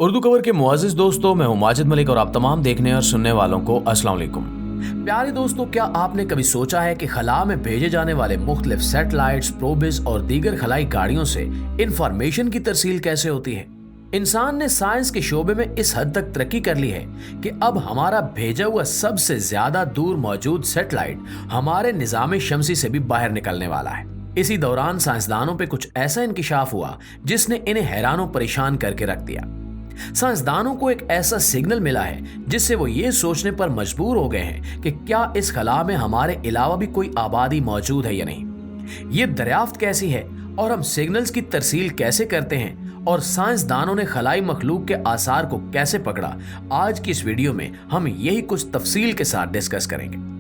Urdu cover के मुआजिज दोस्तों, मैं हूं माजिद मलिक और आप तमाम देखने और सुनने वालों को अस्सलाम वालेकुम। प्यारे दोस्तों, क्या आपने कभी सोचा है कि खला में भेजे जाने वाले मुख्तलिफ सैटेलाइट्स, प्रोबिस और दीगर खलाई गाड़ियों से इंफॉर्मेशन की तरसील कैसे होती है? इंसान ने साइंस के शोबे में इस हद तक तरक्की कर ली है कि अब हमारा भेजा हुआ सबसे ज्यादा दूर मौजूद सैटेलाइट हमारे निजाम शमसी से भी बाहर निकलने वाला है। इसी दौरान साइंसदानों पे कुछ ऐसा इंकिशाफ हुआ जिसने इन्हें हैरान परेशान करके रख दिया। साइंसदानों को एक ऐसा सिग्नल मिला है जिससे वो ये सोचने पर मजबूर हो गए हैं कि क्या इस खला में हमारे अलावा भी कोई आबादी मौजूद है या नहीं। ये दरियाफ्त कैसी है और हम सिग्नल्स की तरसील कैसे करते हैं और साइंसदानों ने खलाई मखलूक के आसार को कैसे पकड़ा, आज की इस वीडियो में हम यही कुछ तफसील के साथ डिस्कस करेंगे।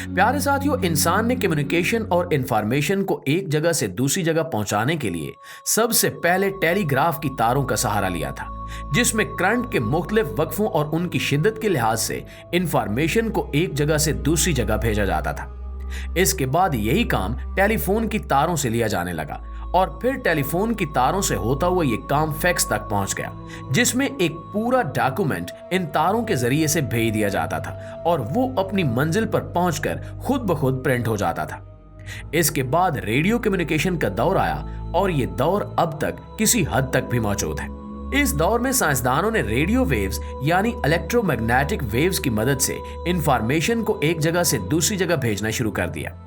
प्यारे साथियों, इंसान ने कम्युनिकेशन और इंफॉर्मेशन को एक जगह से दूसरी जगह पहुंचाने के लिए सबसे पहले टेलीग्राफ की तारों का सहारा लिया था, जिसमें करंट के मुख्तलिफ वक्फों और उनकी शिद्दत के लिहाज से इंफॉर्मेशन को एक जगह से दूसरी जगह भेजा जाता था। इसके बाद यही काम टेलीफोन की तारों से लिया जाने लगा और फिर टेलीफोन की तारों से होता हुआ ये काम फैक्स तक पहुंच गया, जिसमें एक पूरा डॉक्यूमेंट इन तारों के जरिए से भेज दिया जाता था और वो अपनी मंजिल पर पहुंचकर खुद ब खुद प्रिंट हो जाता था। इसके बाद रेडियो कम्युनिकेशन का दौर आया और ये दौर अब तक किसी हद तक भी मौजूद है। इस दौर में साइंसदानों ने रेडियो वेव्स यानी इलेक्ट्रोमैग्नेटिक वेव्स की मदद से इंफॉर्मेशन को एक जगह से दूसरी जगह भेजना शुरू कर दिया।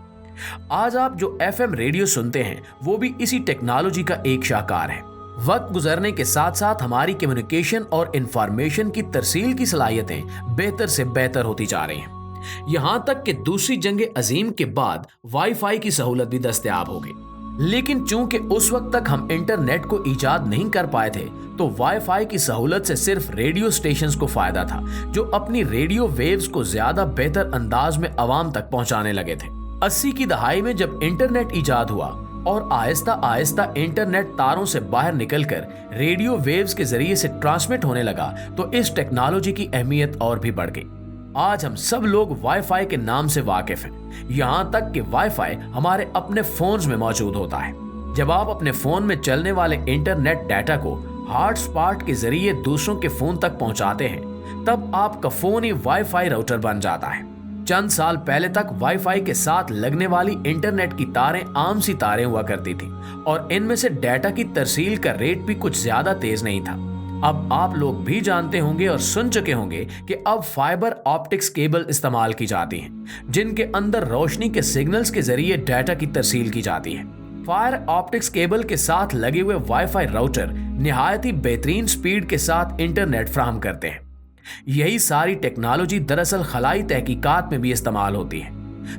आज आप जो एफएम रेडियो सुनते हैं वो भी इसी टेक्नोलॉजी का एक शाहकार है। वक्त गुजरने के साथ साथ हमारी कम्युनिकेशन और इंफॉर्मेशन की तरसील की सलाहियतें बेहतर से बेहतर होती जा रही हैं। यहाँ तक कि दूसरी जंग अजीम के बाद वाईफाई की सहूलत भी दस्तयाब हो गई। लेकिन चूंकि उस वक्त तक हम इंटरनेट को ईजाद नहीं कर पाए थे, तो वाईफाई की सहूलत से सिर्फ रेडियो स्टेशंस को फायदा था, जो अपनी रेडियो वेव्स को ज्यादा बेहतर अंदाज में आवाम तक पहुंचाने लगे थे। 80 की दहाई में जब इंटरनेट ईजाद हुआ और आहिस्ता आहिस्ता इंटरनेट तारों से बाहर निकलकर रेडियो वेव्स के जरिए से ट्रांसमिट होने लगा, तो इस टेक्नोलॉजी की अहमियत और भी बढ़ गई। आज हम सब लोग वाईफाई के नाम से वाकिफ हैं। यहाँ तक कि वाईफाई हमारे अपने फोन्स में मौजूद होता है। जब आप अपने फोन में चलने वाले इंटरनेट डाटा को हॉटस्पॉट के जरिए दूसरों के फोन तक पहुंचाते हैं, तब आपका फोन ही वाईफाई राउटर बन जाता है। चंद साल पहले तक वाईफाई के साथ लगने वाली इंटरनेट की तारें आम सी तारें हुआ करती थी और इनमें से डाटा की तरसील का रेट भी कुछ ज्यादा तेज नहीं था। अब आप लोग भी जानते होंगे और सुन चुके होंगे कि अब फाइबर ऑप्टिक्स केबल इस्तेमाल की जाती हैं, जिनके अंदर रोशनी के सिग्नल्स के जरिए डाटा की तरसील की जाती है। फायर ऑप्टिक्स केबल के साथ लगे हुए वाईफाई राउटर निहायत ही बेहतरीन स्पीड के साथ इंटरनेट फराहम करते हैं। यही सारी टेक्नोलॉजी दरअसल खलाई तहकीकात में भी इस्तेमाल होती है।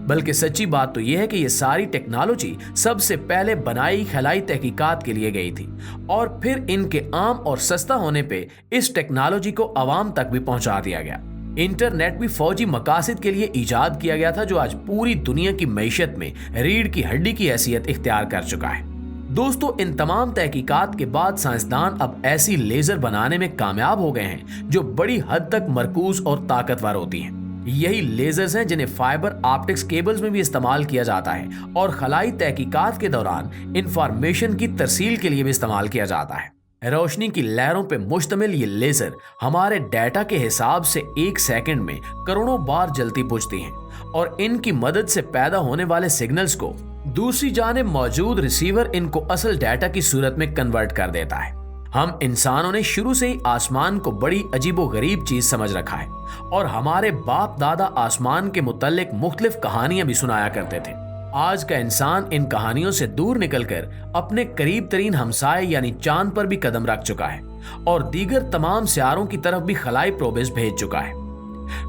बल्कि सच्ची बात तो यह है कि ये सारी टेक्नोलॉजी सबसे पहले बनाई खलाई तहकीकात के लिए गई थी और फिर इनके आम और सस्ता होने पे इस टेक्नोलॉजी को आवाम तक भी पहुंचा दिया गया। इंटरनेट भी फौजी मकासद के लिए इजाद किया गया था, जो आज पूरी दुनिया की मईशत में रीढ़ की हड्डी की हैसियत इख्तियार कर चुका है। दोस्तों, इन तमाम तहकीकात के बाद साइंसदान अब ऐसी लेजर बनाने में कामयाब हो गए हैं जो बड़ी हद तक मरकूज और ताकतवर होती हैं। यही लेजर्स हैं जिन्हें फाइबर ऑप्टिक्स केबल्स में भी इस्तेमाल किया जाता है और खलाई तहकीकात के दौरान इंफॉर्मेशन की तरसील के लिए भी इस्तेमाल किया जाता है। रोशनी की लहरों पर मुश्तमिल ये लेजर हमारे डाटा के हिसाब से 1 सेकंड में करोड़ों बार जलती बुझती हैं और इनकी मदद से पैदा होने वाले सिग्नल्स को दूसरी जानिब मौजूद रिसीवर इनको असल डाटा की सूरत में कन्वर्ट कर देता है। हम इंसानों ने शुरू से ही आसमान को बड़ी अजीबो गरीब चीज समझ रखा है और हमारे बाप दादा आसमान के मुतल्लिक मुख्तलिफ कहानियां भी सुनाया करते थे। आज का इंसान इन कहानियों से दूर निकलकर अपने करीब तरीन हमसाए यानी चांद पर भी कदम रख चुका है और दीगर तमाम सियारों की तरफ भी खलाई प्रोबेस भेज चुका है।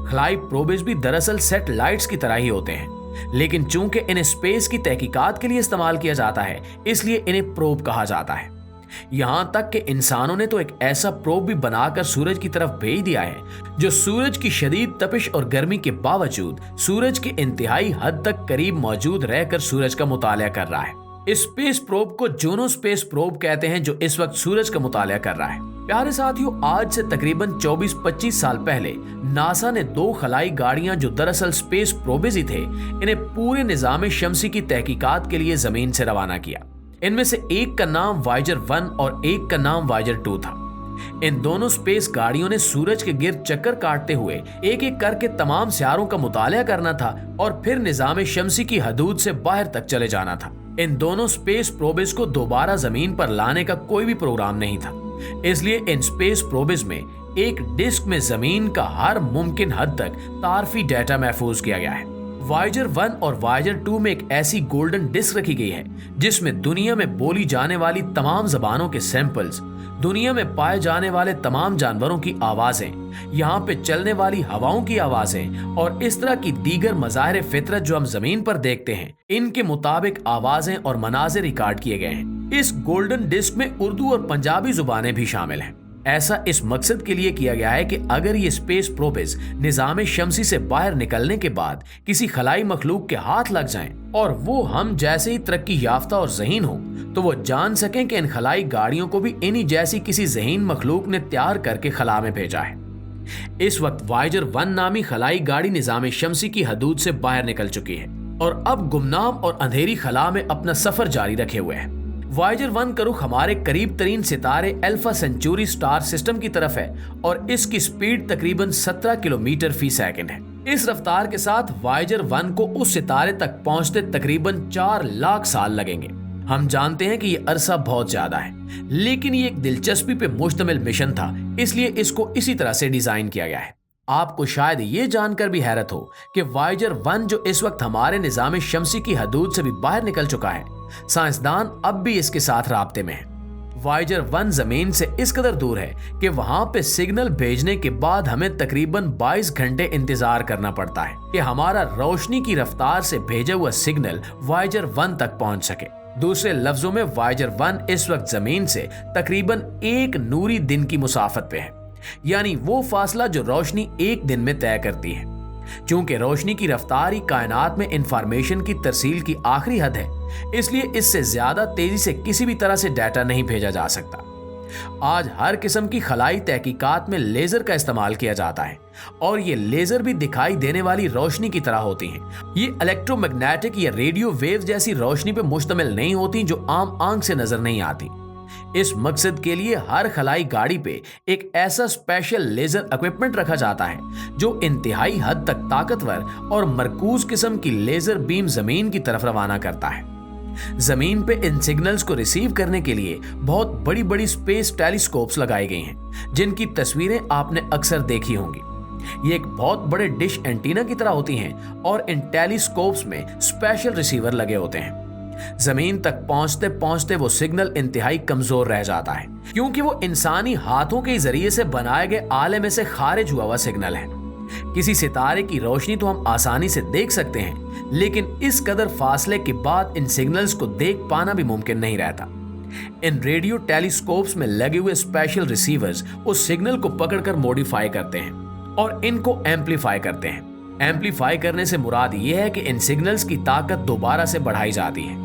खलाई प्रोबेस भी दरअसल सैटेलाइट्स की तरह ही होते हैं, लेकिन चूंकि इन्हें स्पेस की तहकीकात के लिए इस्तेमाल किया जाता है, इसलिए इन्हें प्रोब कहा जाता है। यहां तक कि इंसानों ने तो एक ऐसा प्रोब भी बनाकर सूरज की तरफ भेज दिया है जो सूरज की शदीद तपिश और गर्मी के बावजूद सूरज के इंतहाई हद तक करीब मौजूद रहकर सूरज का मुताला कर रहा है। इस स्पेस प्रोब को जूनो स्पेस प्रोब कहते हैं, जो इस वक्त सूरज का मुताला कर रहा है। प्यारे साथियों, आज से तकरीबन 24-25 साल पहले नासा ने 2 खलाई गाड़ियां जो दरअसल स्पेस प्रोबेज ही थे, इन्हें पूरे निजाम शमसी की तहकीकात के लिए जमीन से रवाना किया। इनमें से एक का नाम वायेजर 1 और एक का नाम वायेजर 2 था। इन दोनों स्पेस गाड़ियों ने सूरज के गिर्द चक्कर काटते हुए एक एक करके तमाम सियारों का मुताला करना था और फिर निजाम शमसी की हदूद से बाहर तक चले जाना था। इन दोनों स्पेस प्रोबेस को दोबारा जमीन पर लाने का कोई भी प्रोग्राम नहीं था, इसलिए इन स्पेस प्रोबेस में एक डिस्क में जमीन का हर मुमकिन हद तक तारफी डेटा महफूज किया गया है। वायेजर 1 और वायेजर 2 में एक ऐसी गोल्डन डिस्क रखी गई है जिसमें दुनिया में बोली जाने वाली तमाम जबानों के सैंपल्स, दुनिया में पाए जाने वाले तमाम जानवरों की आवाजें, यहाँ पे चलने वाली हवाओं की आवाजें और इस तरह की दीगर मज़ाहिर फितरत जो हम जमीन पर देखते हैं, इनके मुताबिक आवाजें और मनाज़िर रिकॉर्ड किए गए हैं। इस गोल्डन डिस्क में उर्दू और पंजाबी जुबानें भी शामिल हैं। ऐसा इस मकसद के लिए किया गया है कि अगर ये स्पेस प्रोबेस निजाम शमसी से बाहर निकलने के बाद किसी खलाई मखलूक के हाथ लग जाएं और वो हम जैसे ही तरक्की याफ्ता और ज़हीन हो, तो वो जान सकें कि इन खलाई गाड़ियों को भी इन्हीं जैसी किसी ज़हीन मखलूक ने तैयार करके खला में भेजा है। इस वक्त वायेजर 1 नामी खलाई गाड़ी निजाम शमसी की हदूद से बाहर निकल चुकी है और अब गुमनाम और अंधेरी खला में अपना सफर जारी रखे हुए है। वायेजर 1 का रुख हमारे करीब तरीन सितारे अल्फा सेंचुरी स्टार सिस्टम की तरफ है और इसकी स्पीड तकरीबन 17 किलोमीटर फी सेकंड है। इस रफ्तार के साथ वायेजर 1 को उस सितारे तक पहुंचते तकरीबन 4 लाख साल लगेंगे। हम जानते हैं कि ये अरसा बहुत ज्यादा है, लेकिन ये एक दिलचस्पी पे मुश्तमिल मिशन था, इसलिए इसको इसी तरह से डिजाइन किया गया है। आपको शायद ये जानकर भी हैरत हो कि वायेजर 1 जो इस वक्त हमारे निजाम शमसी की हदूद से भी बाहर निकल चुका है, साइंसदान अब भी इसके साथ राब्ते में है। वायेजर 1 जमीन से इस कदर दूर है कि वहां पे सिग्नल भेजने के बाद हमें तकरीबन 22 घंटे इंतजार करना पड़ता है कि हमारा रोशनी की रफ्तार से भेजा हुआ सिग्नल वायेजर 1 तक पहुंच सके। दूसरे लफ्जों में वायेजर 1 इस वक्त जमीन से तकरीबन 1 नूरी दिन की मुसाफत पे है, यानी वो फासला जो रोशनी एक दिन में तय करती है। चूंकि रोशनी की रफ्तार ही कायनात में इंफॉर्मेशन की तरसील की आखिरी हद है, इसलिए इससे ज्यादा तेजी से किसी भी तरह से डाटा नहीं भेजा जा सकता। आज हर किस्म की खलाई तहकीकात में लेजर का इस्तेमाल किया जाता है और ये लेजर भी दिखाई देने वाली रोशनी की तरह होती हैं। ये इलेक्ट्रोमैग्नेटिक या रेडियो वेव जैसी रोशनी पे मुश्तमिल नहीं होती जो आम आंख से नजर नहीं आती। इस मकसद के लिए हर खलाई गाड़ी पे एक ऐसा स्पेशल लेजर इक्विपमेंट रखा जाता है जो इंतहाई हद तक ताकतवर और मरकूज किस्म की लेजर बीम जमीन की तरफ रवाना करता है। जमीन पे इन सिग्नल्स को रिसीव करने के लिए बहुत बड़ी बड़ी स्पेस टेलीस्कोप्स लगाई गई हैं, जिनकी तस्वीरें आपने अक्सर देखी होंगी। ये एक बहुत बड़े डिश एंटीना की तरह होती हैं और इन टेलीस्कोप्स में स्पेशल रिसीवर लगे होते हैं। जमीन तक पहुंचते पहुंचते वो सिग्नल इंतहाई कमजोर रह जाता है, क्योंकि वो इंसानी हाथों के जरिए से बनाए गए आले में से खारिज हुआ सिग्नल है। किसी सितारे की रोशनी तो हम आसानी से देख सकते हैं, लेकिन इस कदर फासले के बाद इन सिग्नल्स को देख पाना भी मुमकिन नहीं रहता। इन रेडियो टेलीस्कोप्स में लगे हुए स्पेशल रिसीवर्स उस सिग्नल को पकड़कर मॉडिफाई करते हैं और इनको एम्पलीफाई करते हैं। एम्पलीफाई करने से मुराद ये है कि इन सिग्नल्स की ताकत दोबारा से बढ़ाई जाती है।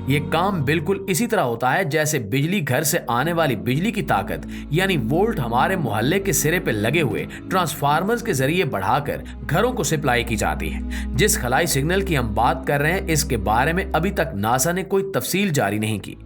ये काम बिल्कुल इसी तरह होता है जैसे बिजली घर से आने वाली बिजली की ताकत यानी वोल्ट हमारे मोहल्ले के सिरे पे लगे हुए ट्रांसफार्मर्स के जरिए बढ़ाकर घरों को सप्लाई की जाती है। जिस खलाई सिग्नल की हम बात कर रहे हैं, इसके बारे में अभी तक नासा ने कोई तफसील जारी नहीं की।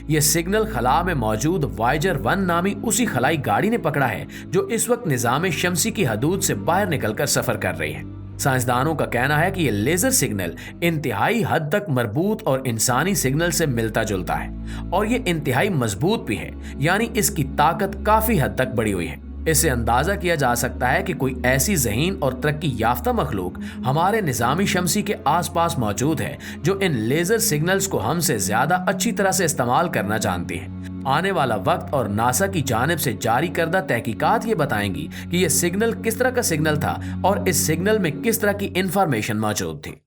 यह सिग्नल खला में मौजूद वायेजर 1 नामी उसी खलाई गाड़ी ने पकड़ा है जो इस वक्त निजाम शमसी की हदूद से बाहर निकलकर सफर कर रही है। साइंसदानों का कहना है कि यह लेजर सिग्नल इंतहाई हद तक मरबूत और इंसानी सिग्नल से मिलता जुलता है और यह इंतहाई मजबूत भी है, यानी इसकी ताकत काफी हद तक बढ़ी हुई है। इससे अंदाजा किया जा सकता है कि कोई ऐसी ज़हीन और तरक्की याफ्ता मखलूक हमारे निज़ामी शमसी के आसपास मौजूद है जो इन लेजर सिग्नल्स को हमसे ज्यादा अच्छी तरह से इस्तेमाल करना जानती है। आने वाला वक्त और नासा की जानिब से जारी करदा तहकीकात ये बताएंगी कि यह सिग्नल किस तरह का सिग्नल था और इस सिग्नल में किस तरह की इंफॉर्मेशन मौजूद थी।